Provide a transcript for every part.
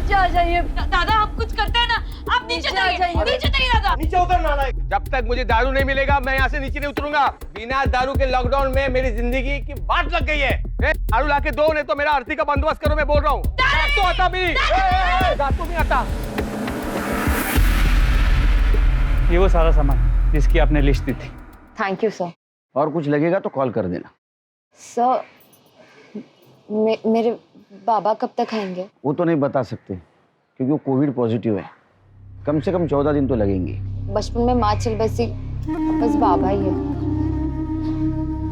नीचे आ जाइए दादा आप कुछ करते हैं ना, आप नीचे जाइए, नीचे जाइए दादा। नीचे उतरना है। जब तक मुझे दारू नहीं मिलेगा मैं यहाँ से नीचे नहीं उतरूंगा। बिना दारू के लॉकडाउन में मेरी जिंदगी की बाट लग गई है। दारू लाके दो, नहीं तो मेरा आरती का बंदोबस्त करो। मैं बोल रहा हूँ तो आता भी नहीं आता। ये वो सारा सामान जिसकी आपने लिस्ट दी थी। Thank you sir. और कुछ लगेगा तो कॉल कर देना। सर मेरे बाबा कब तक आएंगे? वो तो नहीं बता सकते क्योंकि वो कोविड पॉजिटिव है। कम से कम 14 दिन तो लगेंगे। बचपन में माँ चल बसी, बस बाबा ही है।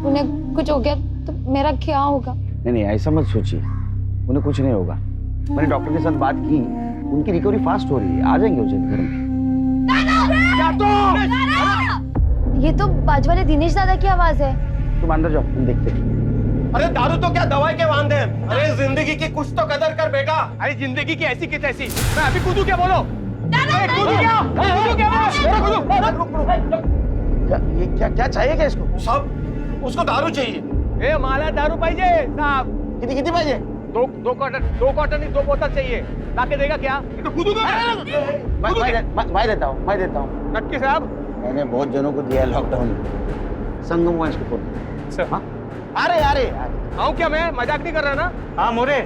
उन्हें कुछ हो गया तो मेरा क्या होगा? नहीं ऐसा मत सोचिए, उन्हें कुछ नहीं होगा। मैंने डॉक्टर के साथ बात की, उनकी रिकवरी फास्ट हो रही है। आ जाएंगे उसे घर में। ये तो बाजू वाले दिनेश दादा की आवाज है। तुम अंदर जाओ, हम देखते हैं। अरे दारू तो क्या दवाई के वांदे हैं। अरे जिंदगी की कुछ तो कदर कर बेटा। अरे जिंदगी की ऐसी की तैसी। मैं अभी कूदू क्या? बोलो कूदू क्या? कूदू क्या? क्या चाहिए क्या इसको? सब उसको दारू चाहिए। ए माला दारू पाइजे साहब। कितनी पाइजे? दो कॉटन नहीं, 2 बोतल चाहिए। लाके देगा क्या? तो कूदू मैं देता हूँ। नक्की साहब मैंने बहुत जनों को दिया है लॉकडाउन में। संगम वाइस को सर हाँ? अरे आऊं क्या? मैं मजाक नहीं कर रहा ना। हाँ मोरे,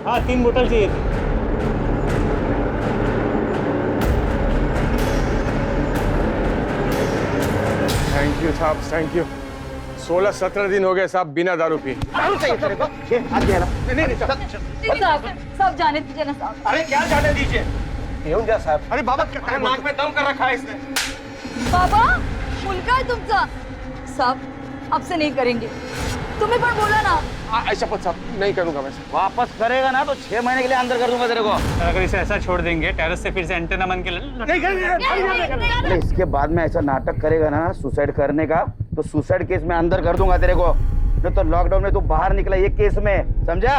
हाँ 3 बोतल चाहिए थी। थैंक यू साहब, थैंक यू। 16-17 दिन हो गए साहब बिना दारू पी। दारू चाहिए तेरे को? ये हाथ दिया ना। नहीं सब जाने दीजिए ना साहब। अरे क्या जाने दीजिए? येऊन जा साहब। अरे बाबा नाक में दम कर रखा है इसने। बाबा मुलगा है तुमचा। साहब आपसे नहीं करेंगे, तुम्हें पर बोला ना। ऐसा पत साहब नहीं करूंगा मैं। वापस करेगा ना तो 6 महीने के लिए अंदर कर दूंगा तेरे को। अगर इसे ऐसा छोड़ देंगे टेरेस से फिर से एंटेना बन के नहीं करेंगे। इसके बाद में ऐसा नाटक करेगा ना सुसाइड करने का, तो सुसाइड केस में अंदर कर दूंगा तेरे को। नहीं तो लॉकडाउन में तू बाहर निकला ये केस में, समझा?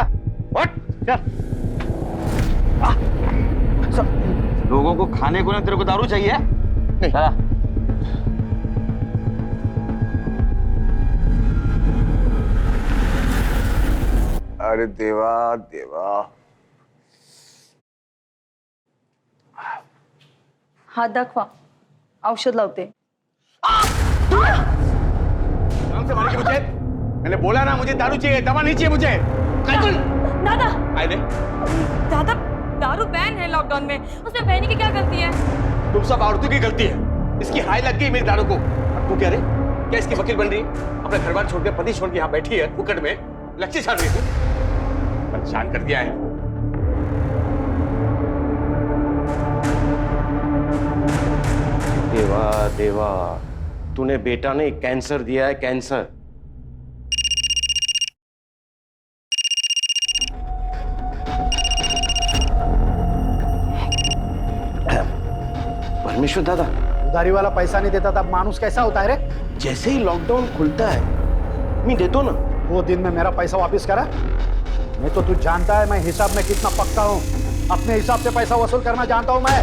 लोगों को खाने को ना तेरे को दारू चाहिए? नहीं। चला। अरे देवा देवा। हात दाखवा, औषध लावते। से मारे मुझे? मैंने बोला ना मुझे दारू चाहिए, दवा नहीं चाहिए मुझे। दादा आए दादा दारू बैन है लॉकडाउन में, उसमें बहनी की क्या गलती है? तुम सब औरतों की गलती है। इसकी हाय लग गई मेरी दारू को। अब तू कह रही क्या इसकी वकील बन रही? अपने घर बार छोड़ के पति छोड़ के यहाँ बैठी है फुकट में, लक्ष्य छाड़ रही थी। परेशान कर दिया है। देवा देवा, तूने बेटा ने कैंसर दिया है, कैंसर। परमेश्वर दादा, उधारी वाला पैसा नहीं देता था, मानुस कैसा होता है रे? जैसे ही लॉकडाउन खुलता है मैं देता ना। 2 दिन में मेरा पैसा वापस करा। मैं तो तू जानता है मैं हिसाब में कितना पक्का हूँ। अपने हिसाब से पैसा वसूल करना जानता हूँ मैं।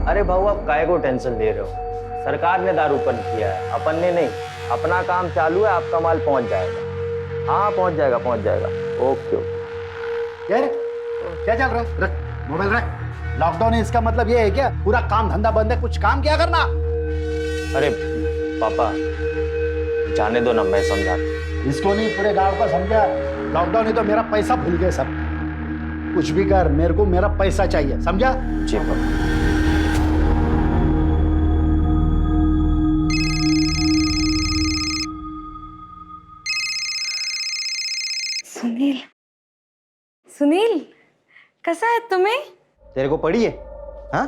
अरे भाऊ आप काहे को टेंशन ले रहे हो? सरकार ने दारू बंद किया है, अपन ने नहीं। अपना काम चालू है, आपका माल पहुंच जाएगा। हाँ पहुंच जाएगा। ओके। क्या चल रहा है? रख मोबाइल रख। लॉकडाउन है इसका मतलब ये है क्या पूरा काम धंधा बंद है? कुछ काम क्या करना? अरे पापा जाने दो ना, मैं समझा। इसको नहीं पूरे गांव का समझा। लॉकडाउन है तो मेरा पैसा भूल गए सब। कुछ भी कर, मेरे को मेरा पैसा चाहिए, समझा? जी पापा। सुनील कैसा है तुम्हें? तेरे को पड़ी है? हाँ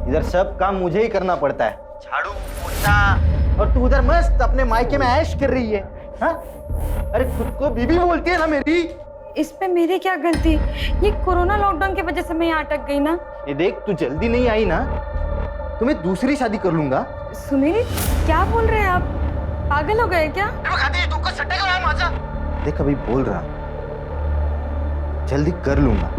इधर सब काम मुझे ही करना पड़ता है, झाड़ू पोछा, और तू उधर मस्त अपने मायके में ऐश कर रही है। हाँ अरे खुद को बीबी बोलती है ना मेरी। इस पे मेरी क्या गलती? ये कोरोना लॉकडाउन की वजह से मैं यहाँ अटक गई ना। ये देख तू जल्दी नहीं आई ना तो मैं दूसरी शादी कर लूंगा। सुनील क्या बोल रहे हैं आप? पागल हो गए क्या? देख अभी बोल रहा, जल्दी कर लूंगा।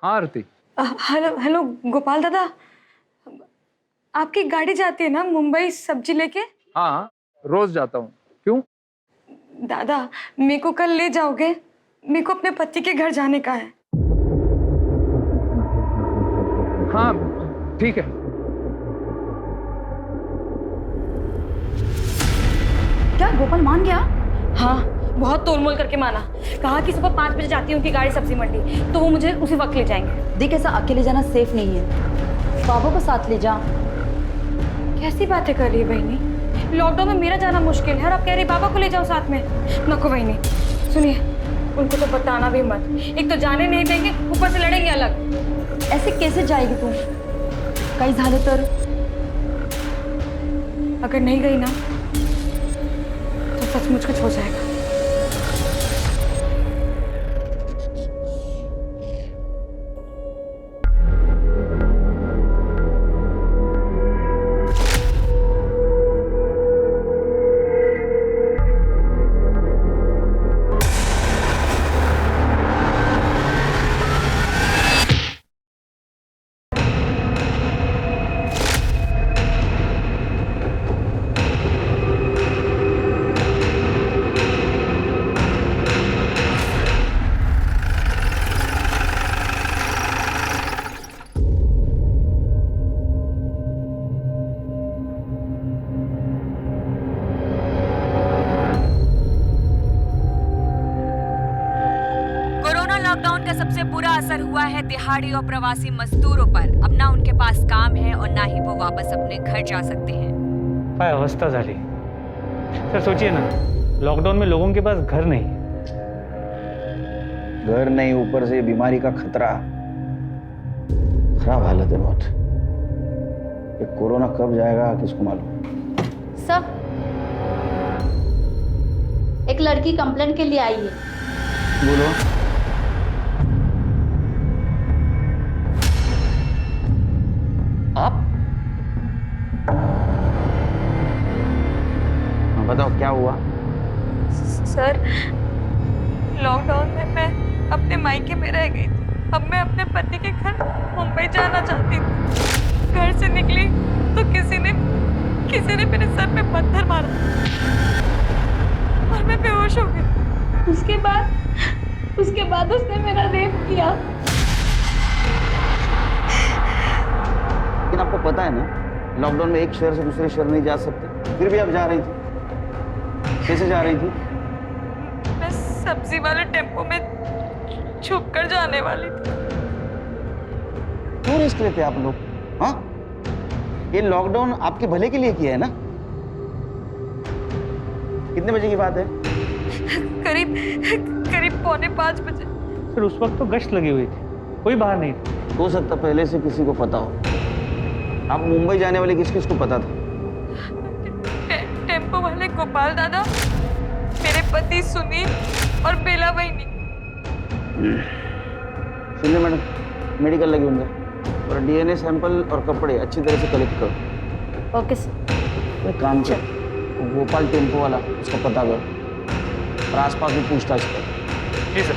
हाँ आरती, हेलो हेलो गोपाल दादा, आपकी गाड़ी जाती है ना मुंबई सब्जी लेके? हाँ रोज जाता हूँ। क्यों? दादा मेरे को कल ले जाओगे? मेरे को अपने पति के घर जाने का है। हाँ ठीक है। क्या गोपाल मान गया? हाँ बहुत तोलमोल करके माना। कहा कि सुबह 5 बजे जाती है उनकी गाड़ी सब्जी मंडी, तो वो मुझे उसी वक्त ले जाएंगे। देख ऐसा अकेले जाना सेफ नहीं है, बाबू को साथ ले जा। कैसी बातें कर रही है बहनी? लॉकडाउन में मेरा जाना मुश्किल है और आप कह रही बाबा को ले जाओ साथ में। नको बहनी, सुनिए उनको तो बताना भी मत। एक तो जाने नहीं देंगे, ऊपर से लड़ेंगे अलग। ऐसे कैसे जाएगी तू? काही झालं तर? अगर नहीं गई ना तो सचमुच कुछ हो जाएगा। लॉकडाउन का सबसे बुरा असर हुआ है दिहाड़ी और प्रवासी मजदूरों पर। अब ना उनके पास काम है और ना ही वो वापस अपने घर जा सकते हैं। काय अवस्था झाली सर, सोचिए ना, लॉकडाउन में लोगों के पास घर नहीं, घर नहीं, ऊपर से बीमारी का खतरा। खराब हालत है बहुत। ये कोरोना कब जाएगा किसको मालूम। सर, एक लड़की कंप्लेंट के लिए आई है। बोलो। आप? हाँ, बताओ क्या हुआ? सर, लॉकडाउन में मैं अपने मायके में रह गई थी। अब मैं अपने पति के घर मुंबई जाना चाहती थी। घर से निकली तो किसी ने मेरे सर पे पत्थर मारा और मैं बेहोश हो गई। उसके बाद उसने मेरा रेप किया। लेकिन आपको पता है ना, लॉकडाउन में एक शहर से दूसरे शहर नहीं जा सकते, फिर भी आप जा रही थी। कैसे जा रही थी? मैं सब्जी वाले टेम्पो में छुप कर जाने वाली थी। क्यों रिस्क लेते आप लोग? हाँ, ये लॉकडाउन आपके भले के लिए किया है ना? कितने बजे की बात है? करीब 4:45 बजे। सर उस वक्त तो गश्त लगी हुई थी, कोई बाहर नहीं था। हो सकता पहले से किसी को पता हो। आप मुंबई जाने वाले किस किस को पता था? टेम्पो वाले गोपाल दादा, मेरे पति सुनील और बेला बहनी। सुनिए मैडम, मेडिकल लगे होंगे और डीएनए सैंपल और कपड़े अच्छी तरह से कलेक्ट करो। Okay sir. एक काम कर, गोपाल टेम्पो वाला, उसका पता कर और आसपास भी पूछताछ कर। जी सर।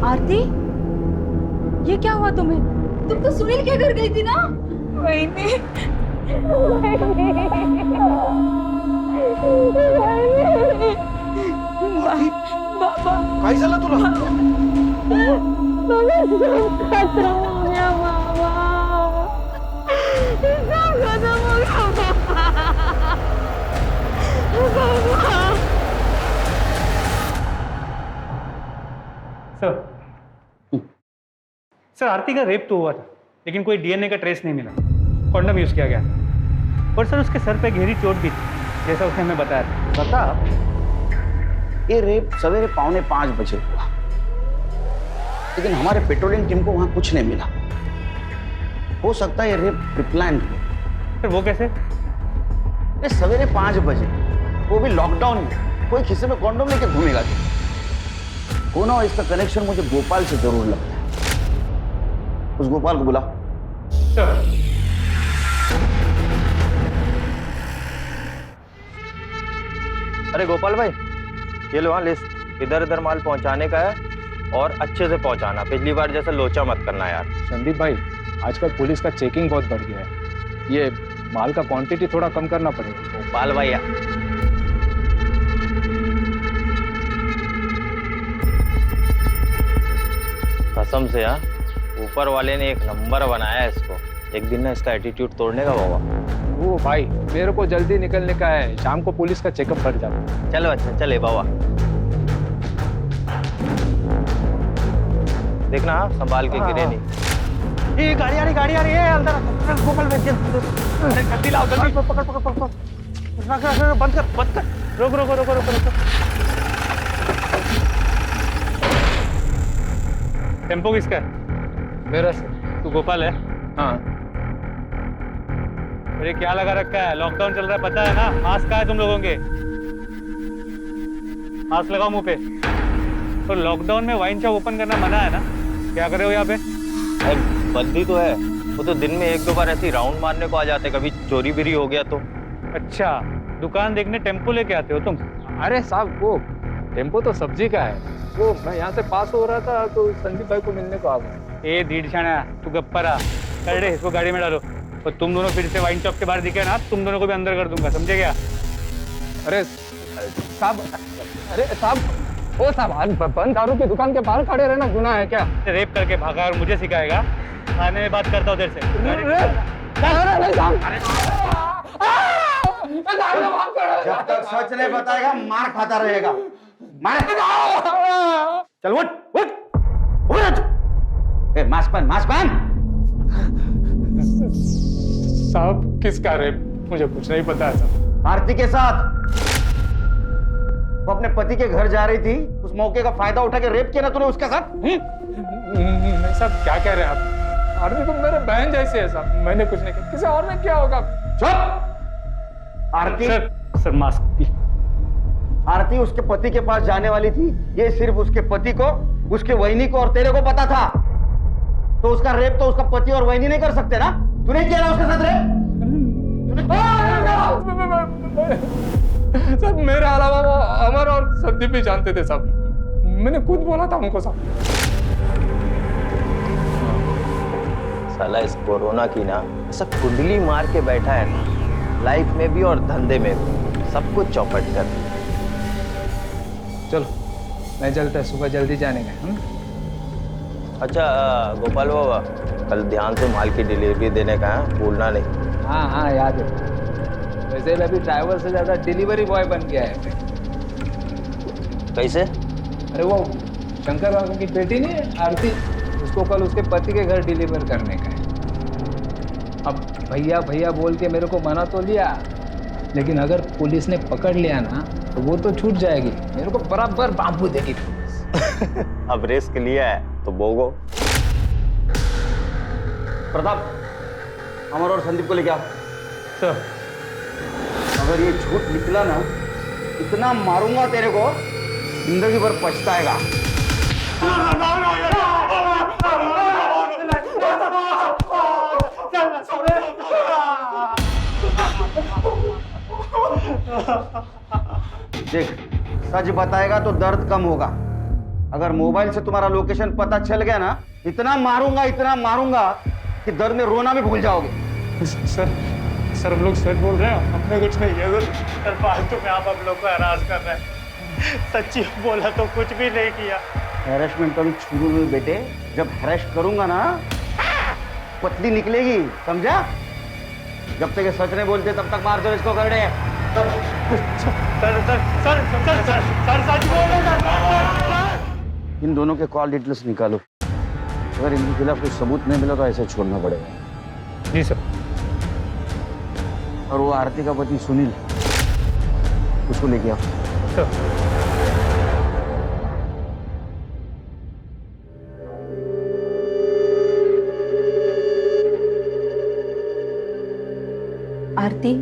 आरती, ये क्या हुआ तुम्हें? तुम तो सुनील के घर गई थी ना? वही नहीं। बाबा, काय झालं तुला? खतरा हो गया बाबा। सब खत्म हो गया बाबा। सर आरती का रेप तो हुआ था, लेकिन कोई डीएनए का ट्रेस नहीं मिला। कॉन्डम यूज किया गया और सर उसके सर पे गहरी चोट भी थी, जैसा उसने हमें बताया था। प्रताप, ये रेप सवेरे 4:45 बजे हुआ, लेकिन हमारे पेट्रोलिंग टीम को वहां कुछ नहीं मिला। हो सकता है ये रेप प्रिप्लान है। फिर वो कैसे? ये सवेरे 5 बजे, वो भी लॉकडाउन में, कोई खिस्से में कॉन्डोम लेके घूमेगा तो कौन हो? इसका कनेक्शन मुझे गोपाल से जरूर लगता है। उस गोपाल को बुला। अरे गोपाल भाई, ये लो, हाँ लिस्ट। इधर इधर माल पहुंचाने का है और अच्छे से पहुंचाना। पिछली बार जैसा लोचा मत करना यार। संदीप भाई, आजकल पुलिस का चेकिंग बहुत बढ़ गया है। ये माल का क्वांटिटी थोड़ा कम करना पड़ेगा। गोपाल भैया, कसम से हाँ, ऊपर वाले ने एक नंबर बनाया है इसको। एक दिन ना इसका एटीट्यूड तोड़ने का बाबा। ओ भाई, मेरे को जल्दी निकलने का है, शाम को पुलिस का चेकअप कर जाता। चलो अच्छा, चले बाबा। देखना हाँ, संभाल के गिरे नहीं। ये गाड़ी आ रही है अंदर। गोपाल भाई जल्दी लाओ, जल्दी पकड़ पकड़ पकड़। बंद कर। रोको। टेम्पो किसका है? मेरा सर। तू गोपाल है? हाँ। अरे क्या लगा रखा है? लॉकडाउन चल रहा है, पता है ना? मास्क कहाँ है तुम लोगों के? मास्क लगाओ मुंह पे। तो लॉकडाउन में वाइन शॉप ओपन करना मना है ना? क्या कर रहे हो यहाँ पे? बंदी तो है, वो तो दिन में 1-2 बार ऐसी राउंड मारने को आ जाते, कभी चोरी बिरी हो गया तो। अच्छा, दुकान देखने टेम्पो लेके आते हो तुम? अरे साहब, वो टेम्पो तो सब्जी का है। वो मैं यहाँ से पास हो रहा था तो संदीप भाई को मिलने को आ गया। ए दीडशाना, तू गप्परा कर दे, इसको गाड़ी में डालो। और तुम दोनों फिर से वाइन शॉप के बाहर दिखे ना, तुम दोनों को भी अंदर कर दूंगा, समझे क्या? अरे साहब, ओ साहब, बंद दारू की दुकान के बाहर खड़े रहना गुनाह है क्या? रेप करके भागा और मुझे सिखाएगा? थाने में बात करता हूँ देर से। जब तक सच नहीं बताएगा मार खाता रहेगा। मार। चल उठ। ए मास्क पहन। साहब, किसका रेप? मुझे कुछ नहीं पता है साहब। आरती के साथ। वो अपने पति के घर जा रही थी, उस मौके का फायदा उठा के रेप किया ना तूने उसके साथ? नहीं साहब, क्या कह रहे हैं आप? आरती तो मेरे बहन जैसे है साहब, मैंने कुछ नहीं किया। किसी और ने क्या होगा? चुप। आरती सर मास्क। आरती उसके पति के पास जाने वाली थी, ये सिर्फ उसके पति को, उसके वहिनी को और तेरे को पता था। तो उसका रेप तो उसका पति और वहिनी नहीं कर सकते ना? तूने किया ना उसके साथ रेप? सब मेरे अलावा वो अमर और संदीप भी जानते थे सब। मैंने खुद बोला था उनको सब। साला इस कोरोना की ना ऐसा कुंडली मार के बैठा है ना, लाइफ में भी और धंधे में भी, सब कुछ चौपट कर दिया। चलो मैं चलता है, सुबह जल्दी जाने का। अच्छा गोपाल बाबा, कल ध्यान से माल की डिलीवरी देने का है, भूलना नहीं। हाँ याद है। वैसे भी अभी ड्राइवर से ज्यादा डिलीवरी बॉय बन गया है। कैसे? अरे वो शंकर बाबू की बेटी नहीं आरती, उसको कल उसके पति के घर डिलीवर करने का है। अब भैया बोल के मेरे को मना तो लिया, लेकिन अगर पुलिस ने पकड़ लिया ना तो वो तो छूट जाएगी, मेरे को बराबर बांबू देगी पुलिस। अब रिस्क लिया है तो भोगो। प्रताप, अमर और संदीप को लेके आओ। सर, अगर ये झूठ निकला ना, इतना मारूंगा तेरे को, जिंदगी भर पछताएगा। देख, सच बताएगा तो दर्द कम होगा। अगर मोबाइल से तुम्हारा लोकेशन पता चल गया ना, इतना मारूंगा कि दर्द में रोना भी भूल जाओगे। सर हम लोग सच बोल रहे हैं, हमने कुछ नहीं किया सर। फालतू में आप लोग को हरास कर रहे हैं। सच्ची बोला तो कुछ भी नहीं किया। हैरेसमेंट कभी शुरू हुई बेटे, जब हैरेस करूंगा ना पतली निकलेगी, समझा? जब तक ये सच नहीं बोलते तब तक मार दो इसको। कर दे। सर सच बोल रहे हैं। इन दोनों के कॉल डिटेल्स निकालो। अगर इनके खिलाफ कोई सबूत नहीं मिला तो ऐसे छोड़ना पड़ेगा। जी सर। और वो आरती का पति सुनील, उसको लेके आओ। सर। आरती,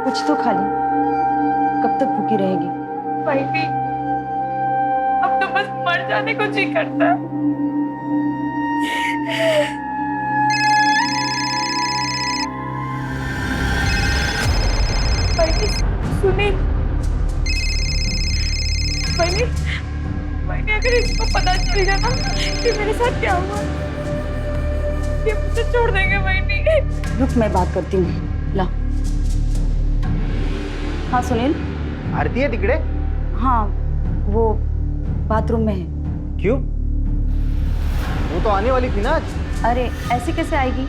कुछ तो खा ले, कब तक भूखी रहेगी? भाई भी अब तो बस मर जाने को जी करता है। भाई सुनील, भाई अगर इसको पता चल गया ना कि मेरे साथ क्या हुआ, ये मुझे छोड़ देंगे। भाई रुक, मैं बात करती हूँ। ला। हाँ सुनील। आरती है तिकड़े? हाँ, वो बाथरूम में है। क्यों? वो तो आने वाली थी ना आज। अरे ऐसी कैसे आएगी?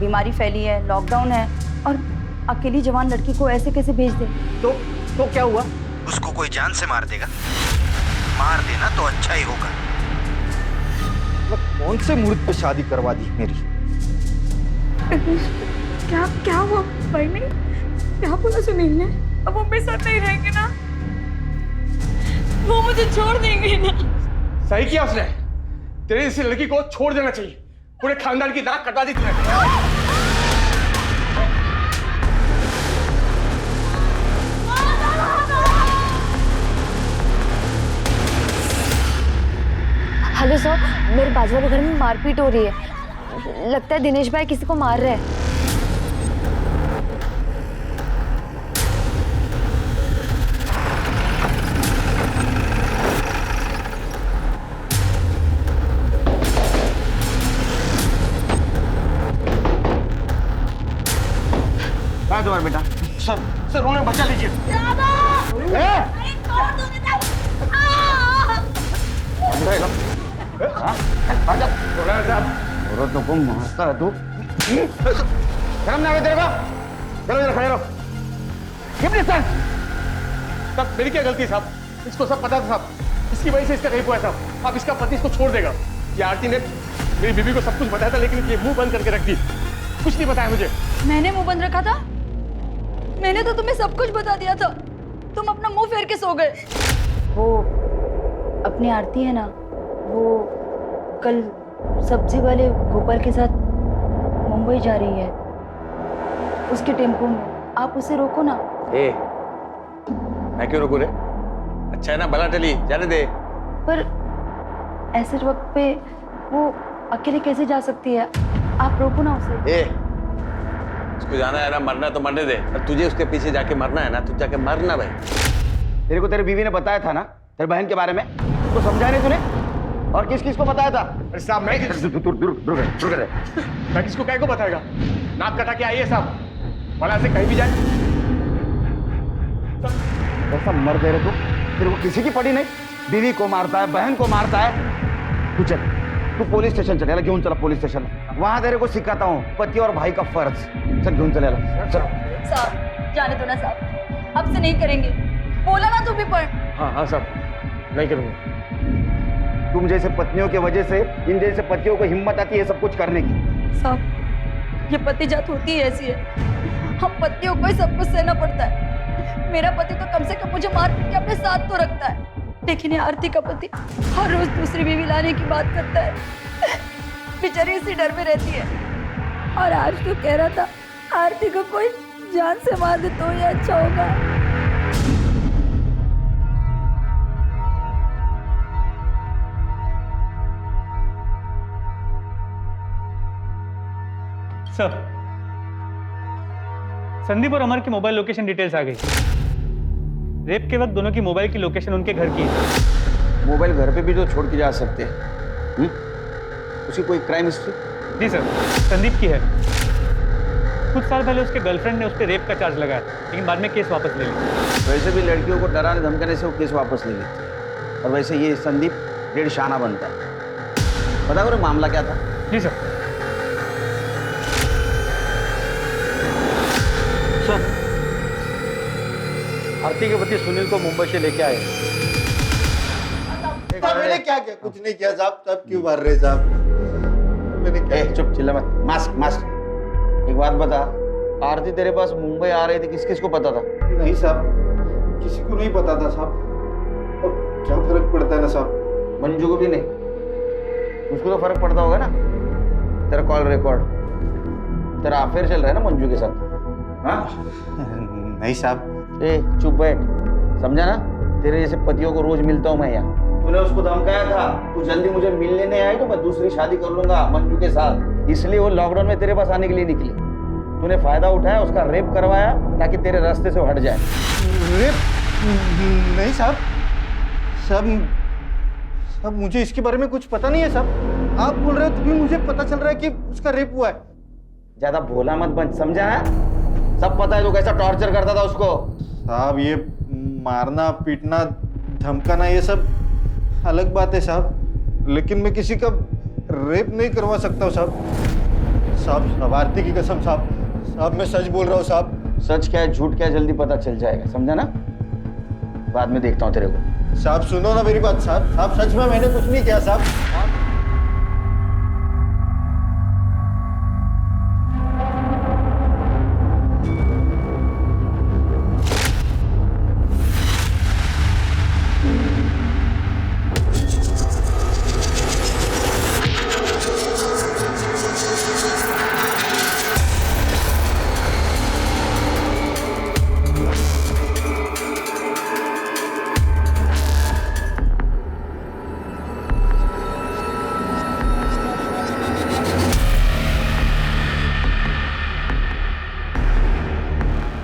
बीमारी फैली है, लॉकडाउन है, और अकेली जवान लड़की को ऐसे कैसे भेज दे? तो क्या हुआ? उसको कोई जान से मार देगा? मार देना तो अच्छा ही होगा। कौन से मुहूर्त पे शादी करवा दी मेरी? क्या हुआ भाई ने? क्या बोला सुनील ने? अब वो मेरे साथ नहीं रहेंगे ना? वो मुझे छोड़ देंगे ना? सही किया उसने। तेरे जैसी लड़की को छोड़ देना चाहिए। पूरे खानदान की नाक कटा दी तूने। हेलो सर, मेरे बाजू वाले घर में मारपीट हो रही है। लगता है दिनेश भाई किसी को मार रहे हैं। कहाँ तुम्हारा बेटा? सर उन्हें बचा लीजिए। औरतों को मारता है तू? शर्म नहीं आ रही तेरे को? चलो इधर खड़े रहो। साहब मेरी क्या गलती है साहब? इसको सब पता था साहब। इसकी वजह से इसका रेप हुआ है साहब। अब इसका पति इसको छोड़ देगा। ये आरती ने मेरी बीवी को सब कुछ बताया था, लेकिन ये मुंह बंद करके रख दी। कुछ नहीं बताया मुझे। मैंने मुंह बंद रखा था? मैंने तो तुम्हें सब कुछ बता दिया था। तुम अपना मुंह फेर के सो गए। वो अपनी आरती है ना, वो कल सब्जी वाले गोपाल के साथ मुंबई जा रही है। उसके टेम्पो में आप उसे रोको ना। मैं क्यों रोकू रे? अच्छा है ना, भला टली जाने दे। पर ऐसे वक्त पे वो अकेले कैसे जा सकती है? आप रोको ना उसे। उसको जाना है ना, मरना तो मरने दे। और तुझे उसके पीछे जाके मरना है ना, तू जाके मरना भाई। तेरे को तेरी बीवी ने बताया था ना तेरी बहन के बारे में? उसको समझाया नहीं तूने? और किस किस को बताया था? अरे साहब मैं किसको क्या को बताएगा? नाक कटा के आइए साहब, भला से कहीं भी जाए। ऐसा मर दे रहे तू? तेरे को किसी की पड़ी नहीं? बीवी को मारता है, बहन को मारता है। तू चल, तू पुलिस स्टेशन चलेगा। क्यों चला पुलिस स्टेशन? वहां तेरे को सिखाता हूँ पति और भाई का फर्ज। चल क्यों चलेगा? चल साहब जाने दो ना साहब, अब से नहीं करेंगे। बोला ना तू भी पढ़। हाँ साहब नहीं करूँगा। तुम जैसे पत्नियों की वजह से इन जैसे पतियों को हिम्मत आती है सब कुछ करने की। साहब ये पति जात होती है ऐसी है। हम पतियों को ही सब कुछ सहना पड़ता है। मेरा पति तो कम से कम मुझे मार पीट के अपने साथ तो रखता है, लेकिन ये आरती का पति हर रोज दूसरी बीवी लाने की बात करता है। बेचारी इसी डर में रहती है। और आज तो कह रहा था आरती को कोई जान से मार दे तो ये अच्छा होगा। सर, संदीप और अमर की मोबाइल लोकेशन डिटेल्स आ गई। रेप के वक्त दोनों की मोबाइल की लोकेशन उनके घर की है। मोबाइल घर पे भी तो छोड़ के जा सकते हैं। उसकी कोई क्राइम हिस्ट्री? जी सर, संदीप की है। कुछ साल पहले उसके गर्लफ्रेंड ने उस पर रेप का चार्ज लगाया, लेकिन बाद में केस वापस ले लिया। वैसे भी लड़कियों को डराने धमकाने से वो केस वापस ले लेते हैं। और वैसे ये संदीप डेढ़ शाना बनता है। पता करो मामला क्या था? जी सर। सर, आरती के पति सुनील को मुंबई से लेके आए। मैंने क्या किया? कुछ नहीं किया साहब। साहब क्यों मार रहे साहब? मैंने क्या? चुप, चिल्ला मत। Mask mask. एक बात बता, आरती तेरे पास मुंबई आ रही थी, किस किस को पता था? नहीं साहब, किसी को नहीं पता था साहब। और क्या फर्क पड़ता है ना साहब? मंजू को भी नहीं? उसको तो फर्क पड़ता होगा ना? तेरा कॉल रिकॉर्ड तेरा अफेयर चल रहा है ना मंजू के साथ? हाँ? नहीं साहब। ए चुप बैठ, समझा ना? तेरे जैसे पतियों को रोज मिलता हूँ मैं यहाँ। तूने उसको धमकाया था, तू जल्दी मुझे मिलने नहीं आई तो मैं दूसरी शादी कर लूंगा मंजू के साथ, इसलिए वो लॉकडाउन में तेरे पास आने के लिए निकली। तूने फायदा उठाया, उसका रेप करवाया ताकि तेरे रास्ते से हट जाए। रेप? नहीं साहब। साहब मुझे इसके बारे में कुछ पता नहीं है साहब। आप बोल रहे हो तभी मुझे पता चल रहा है कि उसका रेप हुआ है। ज्यादा भोला मत बन, समझा है? सब पता है तू कैसा टॉर्चर करता था उसको। साहब ये मारना पीटना धमकाना ये सब अलग बात है साहब, लेकिन मैं किसी का रेप नहीं करवा सकता हूँ साहब। आरती की कसम साहब मैं सच बोल रहा हूँ साहब। सच क्या है झूठ क्या है जल्दी पता चल जाएगा, समझा ना? बाद में देखता हूँ तेरे को। साहब सुनो ना मेरी बात साहब सच में मैंने कुछ नहीं किया साहब।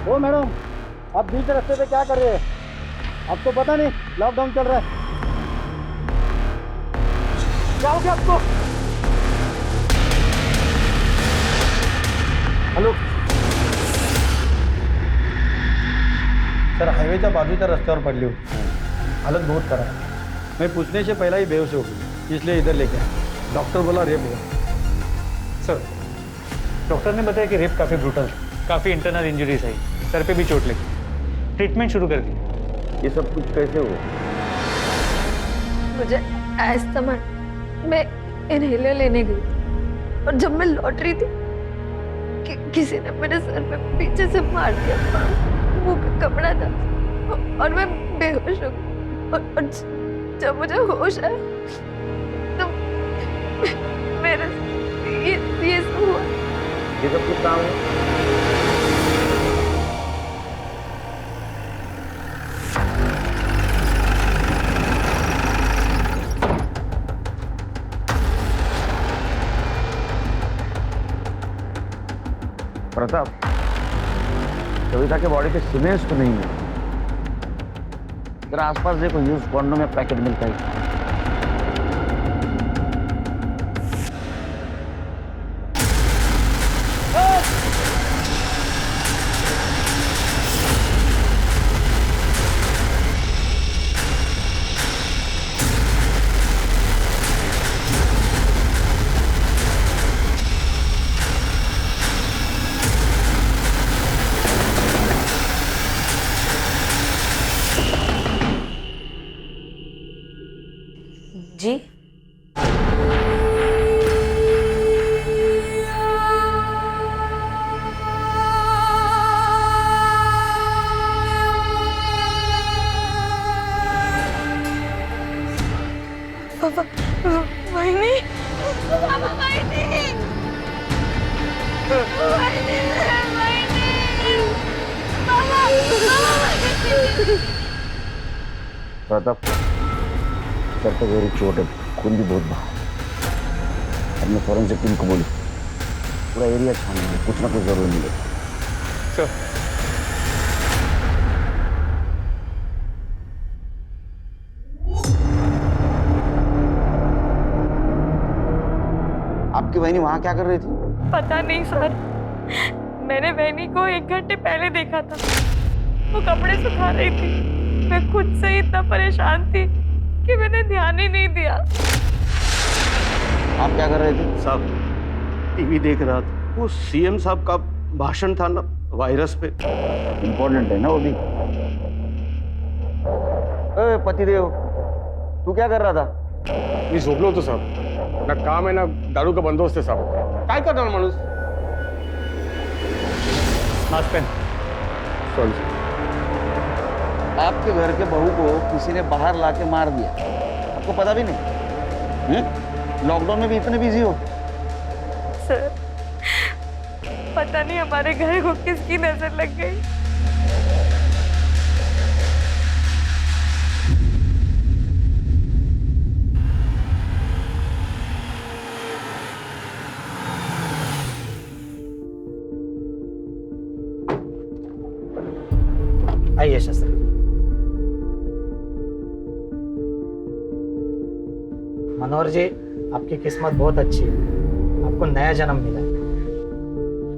ओ मैडम, आप बीच रास्ते पे क्या कर रहे हैं? आपको पता नहीं लॉकडाउन चल रहा है? क्या हो गया आपको? हॅलो सर, हायवेच्या बाजूच्या रस्त्यावर पडली होती, हालत बहुत खराब है। मैं पूछने से पहला ही बेहोश हो गई, इसलिए इधर लेके आया। डॉक्टर बोला रेप हुआ। सर, डॉक्टर ने बताया कि रेप काफ़ी ब्रूटल था, काफ़ी इंटरनल इंजरीज आई, सर पे भी चोट लगी, ट्रीटमेंट शुरू कर दी। ये सब कुछ कैसे हुआ? मुझे अस्थमा, मैं इनहेलर लेने गई थी और जब मैं लौट रही थी किसी ने मेरे सर पे पीछे से मार दिया, मुंह पे कपड़ा था और मैं बेहोश हो गई। और जब मुझे होश आया तो मेरे ये सब हुआ। ये सब कुछ काम है? प्रताप, कविता के बॉडी पे सीमेंट्स तो नहीं है। जरा आसपास देखो, यूज कॉन्डोम में पैकेट मिलता है। जी पापा, वाहिनी, पापा, वाहिनी, वाहिनी, वाहिनी, पापा, वाहिनी। प्रताप, सर पे गहरी चोट है, खून भी बहुत बहा। अब मैं फॉरेंसिक टीम को बोलूं, पूरा एरिया छानना, कुछ ना कुछ जरूर मिलेगा। सर, आपकी बहनी वहां क्या कर रही थी? पता नहीं सर, मैंने बहनी को 1 घंटे पहले देखा था, वो कपड़े सुखा रही थी। मैं खुद से ही इतना परेशान थी कि मैंने ध्यान ही नहीं दिया। आप क्या कर रहे थे? साहब टीवी देख रहा था, वो सीएम साहब का भाषण था ना वायरस पे। इम्पोर्टेंट है ना वो भी। पतिदेव, तू क्या कर रहा था? मी झोपलो होतो साहब, ना काम आहे ना दारू का बंदोबस्त आहे साहब, काय करणार माणूस? मास्क पहन। सॉरी। आपके घर के बहू को किसी ने बाहर लाके मार दिया, आपको पता भी नहीं? लॉकडाउन में भी इतने बिजी हो? सर, पता नहीं हमारे घर को किसकी नजर लग गई। आइए शस्त्री। मनोहर जी, आपकी किस्मत बहुत अच्छी है, आपको नया जन्म मिला है।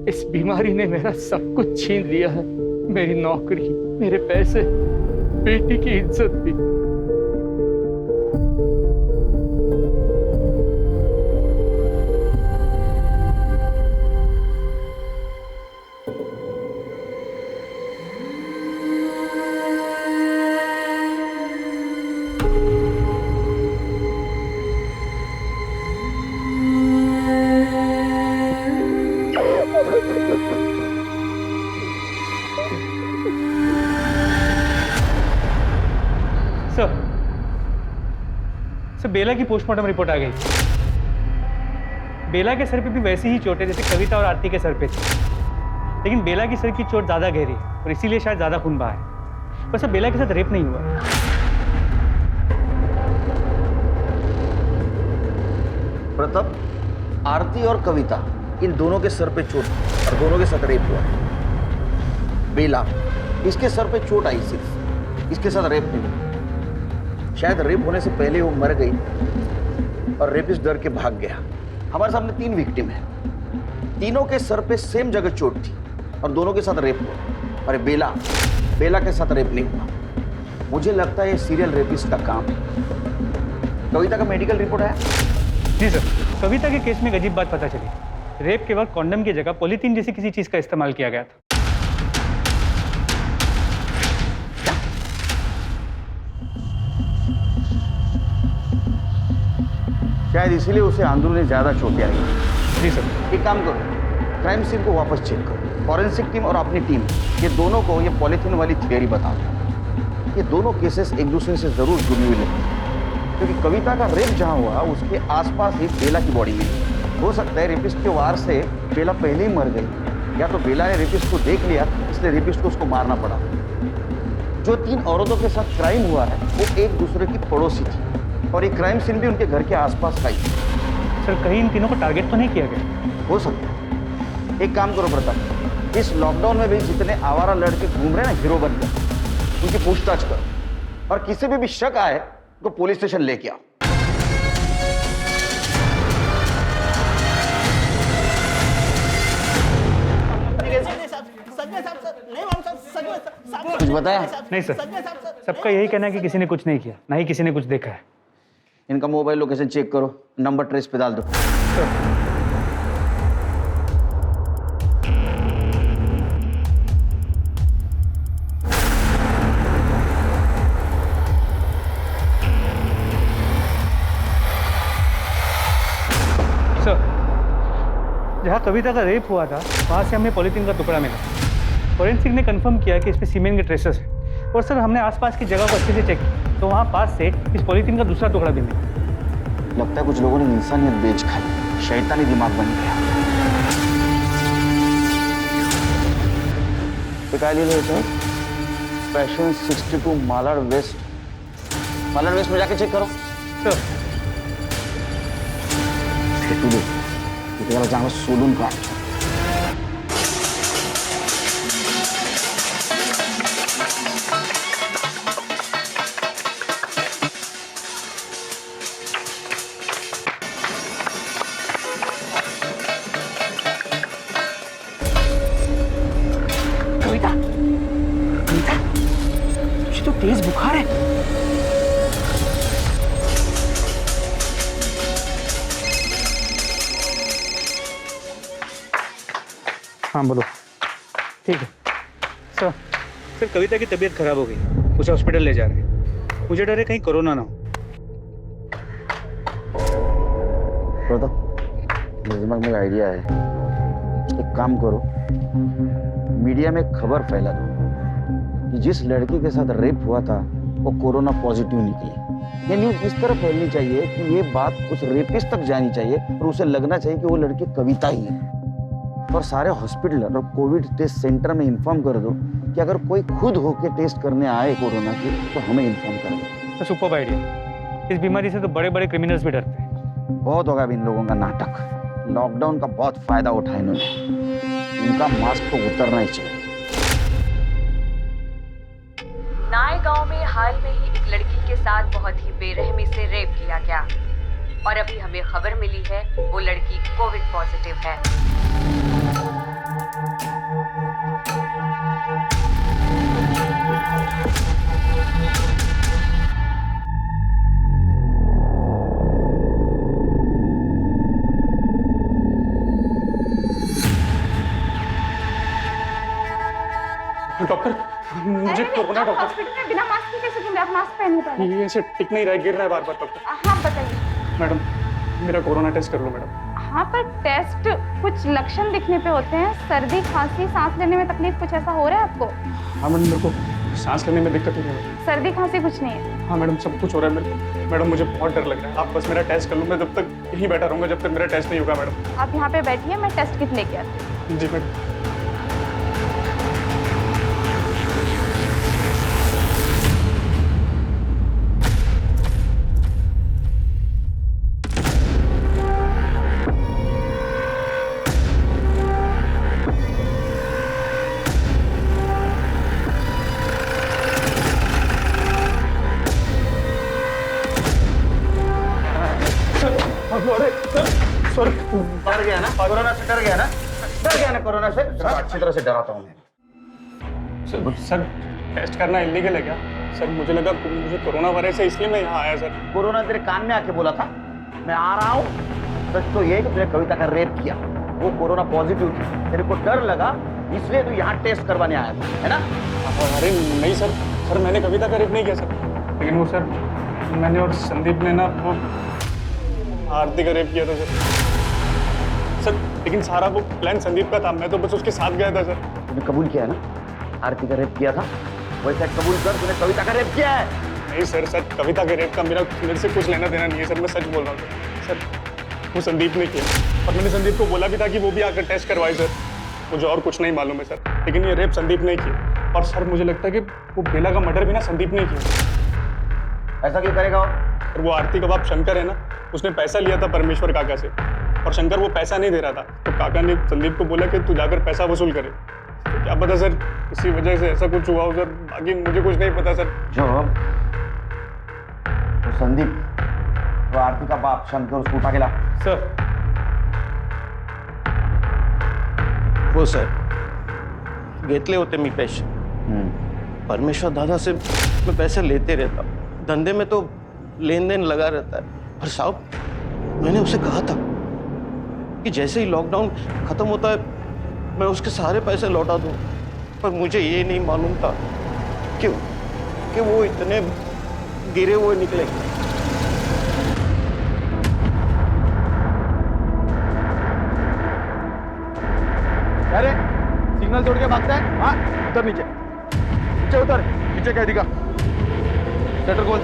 इस बीमारी ने मेरा सब कुछ छीन लिया है, मेरी नौकरी, मेरे पैसे, बेटी की इज्जत भी। सर, बेला की पोस्टमार्टम रिपोर्ट आ गई। बेला के सर पे भी वैसी ही चोट है जैसे कविता और आरती के सर पे थी, लेकिन बेला की सर की चोट ज्यादा गहरी है और इसीलिए शायद ज्यादा खून बहा है। पर सर, बेला के साथ रेप नहीं हुआ। प्रताप, आरती और कविता इन दोनों के सर पे चोट और दोनों के साथ रेप हुआ है। बेला, इसके सर पे चोट आई सिर्फ, इसके साथ रेप नहीं हुआ। शायद रेप होने से पहले वो मर गई और रेपिस्ट डर के भाग गया। हमारे सामने 3 विक्टिम है, तीनों के सर पे सेम जगह चोट थी और दोनों के साथ रेप हुआ। अरे बेला के साथ रेप नहीं हुआ। मुझे लगता है ये सीरियल रेपिस्ट का काम है। कविता का मेडिकल रिपोर्ट आया? जी सर, कविता के केस में एक अजीब बात पता चली। रेप के वक्त कॉन्डम की जगह पॉलीथीन जैसी किसी चीज का इस्तेमाल किया गया था। शायद इसीलिए उसे अंदरूनी ज्यादा चोटें आई। जी सर। एक काम करो, क्राइम सीन को वापस चेक करो। फॉरेंसिक टीम और अपनी टीम, ये दोनों को ये पॉलीथीन वाली थियरी बताओ। ये दोनों केसेस एक दूसरे से जरूर जुड़ी हुई लगती है, क्योंकि कविता का रेप जहाँ हुआ उसके आसपास ही बेला की बॉडी मिली। हो सकता है रेपिस्ट के वार से बेला पहले ही मर गई, या तो बेला ने रेपिस्ट को देख लिया इसलिए रेपिस्ट को उसको मारना पड़ा। जो 3 औरतों के साथ क्राइम हुआ है वो एक दूसरे की पड़ोसी थी और एक क्राइम सीन भी उनके घर के आसपास का ही। सर, कहीं इन तीनों को टारगेट तो नहीं किया गया? हो सकता है। एक काम करो प्रताप, इस लॉकडाउन में भी जितने आवारा लड़के घूम रहे हैं ना हीरो बन गए, उनकी पूछताछ करो और किसी पे भी शक आए तो पुलिस स्टेशन लेके आओ। कुछ बताया? नहीं सर, सबका यही कहना है कि किसी ने कुछ नहीं किया, ना ही किसी ने कुछ देखा है। इनका मोबाइल लोकेशन चेक करो, नंबर ट्रेस पे डाल दो। सर, जहाँ कविता का रेप हुआ था वहाँ से हमें पॉलीथीन का टुकड़ा मिला। फॉरेंसिक ने कंफर्म किया कि इसमें सीमेंट के ट्रेसेस हैं और सर हमने आसपास की जगह को अच्छे से चेक किया तो वहाँ पास से इस पॉलीथीन का दूसरा टुकड़ा भी मिला। लगता है कुछ लोगों ने इंसानियत बेच खाई, शैतानी दिमाग बन गया। पैशन 62 मालाड वेस्ट में जाके चेक करो। सर, जहाँ सोलून का तेज बुखार है। हाँ बोलो। ठीक है सर। सर, कविता की तबीयत खराब हो गई, उसे हॉस्पिटल ले जा रहे हैं। मुझे डर है कहीं कोरोना ना हो। मेरे दिमाग में आइडिया है। एक काम करो, मीडिया में खबर फैला दो कि जिस लड़की के साथ रेप हुआ था वो कोरोना पॉजिटिव निकली। ये न्यूज इस तरह फैलनी चाहिए कि ये बात उस रेपिस्ट तक जानी चाहिए और उसे लगना चाहिए कि वो लड़की कविता ही है। और सारे हॉस्पिटल और कोविड टेस्ट सेंटर में इन्फॉर्म कर दो कि अगर कोई खुद होके टेस्ट करने आए कोरोना की तो हमें इन्फॉर्म कर दो। तो सुपर आइडिया। इस बीमारी से तो बड़े बड़े क्रिमिनल्स भी डरते हैं। बहुत होगा अब इन लोगों का नाटक। लॉकडाउन का बहुत फायदा उठाया इन्होंने। इनका मास्क तो उतरना ही चाहिए। नाय गांव में हाल में ही एक लड़की के साथ बहुत ही बेरहमी से रेप किया गया और अभी हमें खबर मिली है वो लड़की कोविड पॉजिटिव है। डॉक्टर मुझे कोरोना डॉक्टर हॉस्पिटल में बिना मास्क के कैसे घूम रहे? आप मास्क पहनने पड़े। ये ऐसे टिक नहीं रहा है, गिर रहा है बार बार डॉक्टर। हाँ बताइए। मैडम मेरा कोरोना टेस्ट कर लो मैडम। हाँ पर टेस्ट कुछ लक्षण दिखने पे होते हैं, सर्दी खांसी सांस लेने में तकलीफ, कुछ ऐसा हो रहा है आपको? हाँ मैडम मेरे को सांस लेने में दिक्कत हो रही है। सर्दी खांसी कुछ नहीं है? हाँ मैडम सब कुछ हो रहा है मेरे को। मैडम मुझे बहुत डर लग रहा है, आप बस मेरा टेस्ट कर लो। मैं जब तक यहीं बैठा रहूँगा जब तक मेरा टेस्ट नहीं होगा मैडम। आप यहाँ पे बैठिए, मैं टेस्ट किट लेके आती हूँ। जी मैडम। डर गया ना कोरोना से? डर गया ना? डर गया ना कोरोना से? अच्छी तरह से डराता हूँ मैं। सर टेस्ट करना इलीगल है क्या? सर मुझे लगा मुझे कोरोना वायरस है इसलिए मैं यहाँ आया सर। कोरोना तेरे कान में आके बोला था मैं आ रहा हूँ। सच तो ये है कि तुझे कविता का रेप किया, वो कोरोना पॉजिटिव थी, तेरे को डर लगा इसलिए तू यहाँ टेस्ट करवाने आया था, है ना? अरे नहीं सर, सर मैंने कविता का रेप नहीं किया सर। लेकिन वो सर मैंने और संदीप ने ना वो आरती का रेप किया था सर। लेकिन सारा वो प्लान संदीप का था, मैं तो बस उसके साथ गया था सर। तूने कबूल किया है ना आरती का रेप किया था? वैसे कबूल कर, तूने कविता का रेप किया है। नहीं सर, सर कविता के रेप का मेरे से कुछ लेना देना नहीं है सर, मैं सच बोल रहा हूँ सर। वो संदीप ने किया और मैंने संदीप को बोला भी था कि वो भी आकर टेस्ट करवाए सर। मुझे और कुछ नहीं मालूम है सर, लेकिन ये रेप संदीप ने किया। और सर मुझे लगता है कि वो बेला का मर्डर भी ना संदीप ने किया। ऐसा क्यों करेगा? और वो आरती का बाप शंकर है ना, उसने पैसा लिया था परमेश्वर काका से और शंकर वो पैसा नहीं दे रहा था, तो काका ने संदीप को बोला कि तू जाकर पैसा वसूल करे। तो क्या पता सर इसी वजह से ऐसा कुछ हुआ हो सर, बाकी मुझे कुछ नहीं पता सर। जो तो संदीप वो आरती का बाप शंकर उसको उठा के ला। सर हो सर घेतले होते मी पैसे। परमेश्वर दादा से मैं पैसे लेते रहता हूँ, धंधे में तो लेन देन लगा रहता है। पर साहब मैंने उसे कहा था कि जैसे ही लॉकडाउन खत्म होता है मैं उसके सारे पैसे लौटा दूँ, पर मुझे ये नहीं मालूम था कि वो इतने गिरे हुए निकले। अरे सिग्नल तोड़ के भागता है? हाँ उतर नीचे, नीचे उतर। नीचे कह दिखा शटर खोल।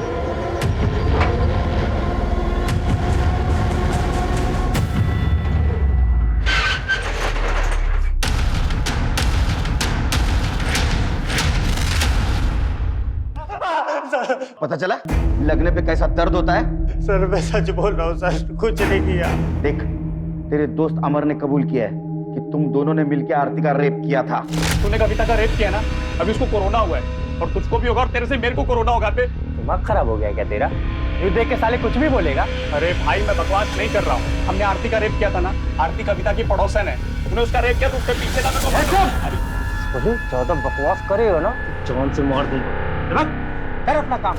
पता चला लगने पे कैसा दर्द होता है? सर मैं सच बोल रहा हूँ सर, कुछ नहीं किया। देख तेरे दोस्त अमर ने कबूल किया है कि तुम दोनों ने मिलकर आरती का रेप किया था। तूने कविता का रेप किया ना, अभी उसको कोरोना हुआ है और तुझको भी होगा और तेरे से मेरे को कोरोना होगा। पे दिमाग खराब हो गया क्या तेरा? ये देख के साले कुछ भी बोलेगा। अरे भाई मैं बकवास नहीं कर रहा हूँ, हमने आरती का रेप किया था ना। आरती कविता की पड़ोसन है, तूने उसका रेप किया तो उसके पीछे का बोले ज्यादा बकवास करेगा ना जान से मार दूंगा। कर अपना काम।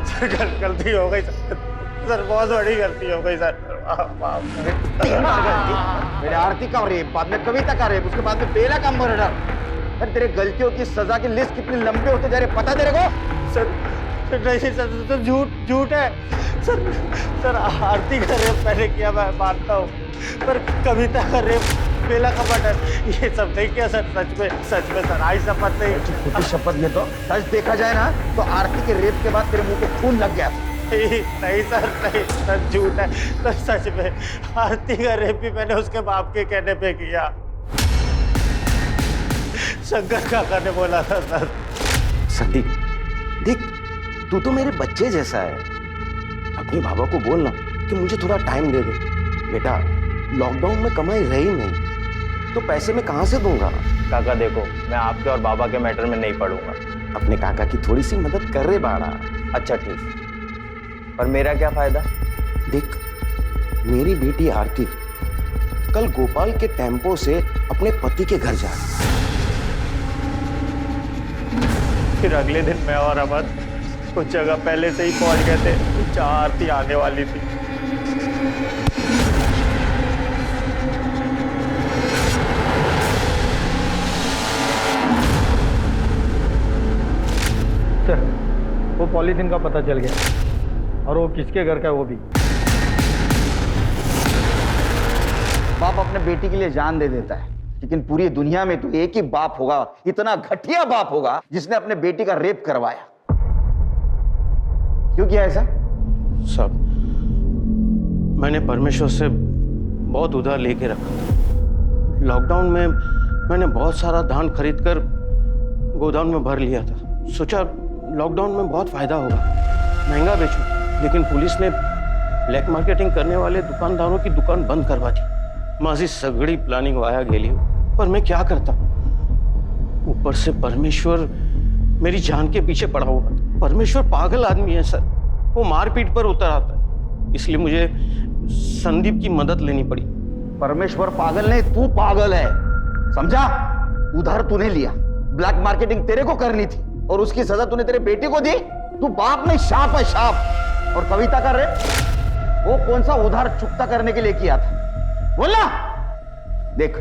सर गलती हो गई सर, बहुत बड़ी गलती हो गई सर। मेरे आरती का रेप, बाद में कविता का रेप, उसके बाद में बेला का मर्डर। अरे तेरे गलतियों की सजा की लिस्ट कितनी लंबी होते जा रही, पता तेरे को? सर नहीं सर, तो झूठ है सर। आरती का रेप मैंने किया, मैं मानता हूँ, पर कविता का रेप, बेला का मर्डर, ये सब नहीं किया सर। सच में सर, आई शपथ नहीं। झूठी शपथ ले तो सच देखा जाए ना तो आरती के रेप के बाद तेरे मुंह पे खून लग गया। नहीं सर, नहीं सर, झूठ है सर। सच में आरती का रेप भी मैंने उसके बाप के कहने पे किया। शंकर काका ने बोला था सर। संदीप देख, तू तो मेरे बच्चे जैसा है। अपने बाबा को बोलना कि मुझे थोड़ा टाइम दे दे। बेटा, लॉकडाउन में कमाई रही नहीं तो पैसे मैं कहाँ से दूंगा? काका देखो, मैं आपके और बाबा के मैटर में नहीं पड़ूंगा। अपने काका की थोड़ी सी मदद कर रहे बाड़ा। अच्छा ठीक, पर मेरा क्या फायदा? देख, मेरी बेटी आरती कल गोपाल के टेम्पो से अपने पति के घर जा रही। फिर अगले दिन मैं और अमन कुछ जगह पहले से ही पहुंच गए थे जहाँ आरती आने वाली थी। सर, वो पॉलीथीन का पता चल गया और वो किसके घर का है वो भी। बाप अपने बेटी के लिए जान दे देता है, लेकिन पूरी दुनिया में तो एक ही बाप होगा, इतना घटिया बाप होगा जिसने अपने बेटी का रेप करवाया। क्यों किया ऐसा? सब मैंने परमेश्वर से बहुत उधार लेके रखा था। लॉकडाउन में मैंने बहुत सारा धान खरीदकर गोदाम में भर लिया था। सोचा लॉकडाउन में बहुत फायदा होगा, महंगा बेचूं। लेकिन पुलिस ने ब्लॅक मार्केटिंग करने वाले दुकानदारों की दुकान बंद करवा दी। माझी सगळी प्लानिंग वाया गेली हो, पर मैं क्या करता। ऊपर से परमेश्वर मेरी जान के पीछे पड़ा हुआ था। परमेश्वर पागल आदमी है सर, वो मारपीट पर उतर आता है। इसलिए मुझे संदीप की मदद लेनी पड़ी। परमेश्वर पागल नहीं, तू पागल है, समझा? उधार तूने लिया, ब्लैक मार्केटिंग तेरे को करनी थी और उसकी सजा तूने तेरे बेटे को दी। तू बाप नहीं, शाप है, शाप। और कविता का रेप, वो कौन सा उधार चुकता करने के लिए किया था? बोलना। देख,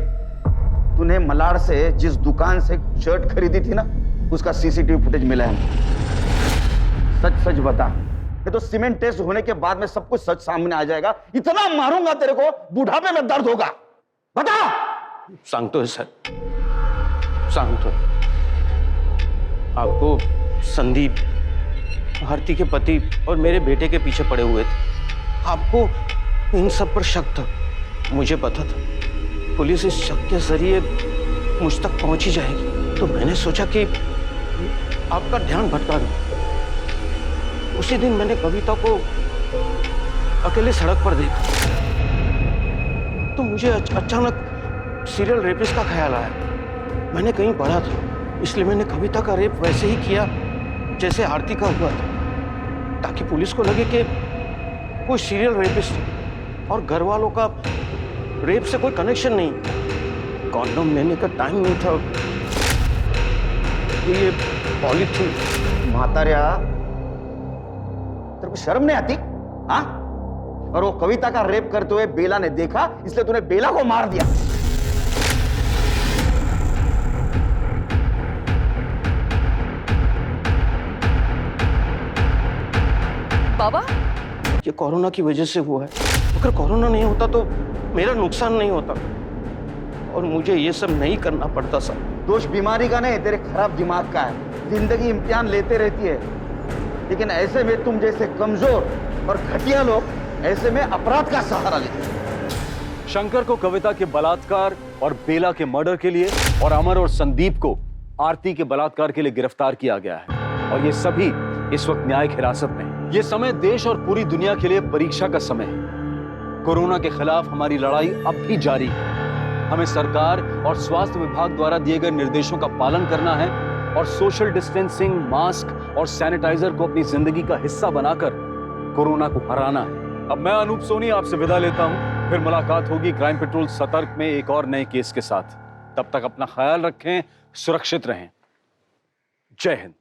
तूने मलाड से जिस दुकान से शर्ट खरीदी थी ना, उसका सीसीटीवी फुटेज मिला है। सच सच बता, ये तो सीमेंट टेस्ट होने के बाद में सब कुछ सच सामने आ जाएगा। इतना मारूंगा तेरे को, बुढ़ापे में दर्द होगा। बता। सांगतोय सर, सांगतोय। आपको संदीप, आरती के पति और मेरे बेटे के पीछे पड़े हुए थे। आपको इन सब पर शक था, मुझे पता था। पुलिस इस शक के जरिए मुझ तक पहुंच ही जाएगी, तो मैंने सोचा कि आपका ध्यान भटका दूं। उसी दिन मैंने कविता को अकेले सड़क पर देखा, तो मुझे अचानक सीरियल रेपिस्ट का ख्याल आया। मैंने कहीं पढ़ा था, इसलिए मैंने कविता का रेप वैसे ही किया जैसे आरती का हुआ था, ताकि पुलिस को लगे कि कोई सीरियल रेपिस्ट है और घर वालों का रेप से कोई कनेक्शन नहीं। कॉन्डोम लेने का टाइम नहीं था, तो ये पॉलीथीन। म्हाताऱ्या, तेरे को शर्म नहीं आती? हाँ? और वो कविता का रेप करते हुए बेला ने देखा, इसलिए तूने बेला को मार दिया। बाबा, ये कोरोना की वजह से हुआ है। अगर कोरोना नहीं होता तो मेरा नुकसान नहीं होता और मुझे ये सब नहीं करना पड़ता सर। दोष बीमारी का नहीं, तेरे खराब दिमाग का है। जिंदगी इम्तिहान लेते रहती है, लेकिन ऐसे में तुम जैसे कमजोर और घटिया लोग ऐसे में अपराध का सहारा लेते। शंकर को कविता के बलात्कार और बेला के मर्डर के लिए और अमर और संदीप को आरती के बलात्कार के लिए गिरफ्तार किया गया है और ये सभी इस वक्त न्यायिक हिरासत में हैं। ये समय देश और पूरी दुनिया के लिए परीक्षा का समय है। कोरोना के खिलाफ हमारी लड़ाई अब भी जारी है। हमें सरकार और स्वास्थ्य विभाग द्वारा दिए गए निर्देशों का पालन करना है और सोशल डिस्टेंसिंग, मास्क और सैनिटाइजर को अपनी जिंदगी का हिस्सा बनाकर कोरोना को हराना है। अब मैं अनूप सोनी आपसे विदा लेता हूं, फिर मुलाकात होगी क्राइम पेट्रोल सतर्क में एक और नए केस के साथ। तब तक अपना ख्याल रखें, सुरक्षित रहें। जय हिंद।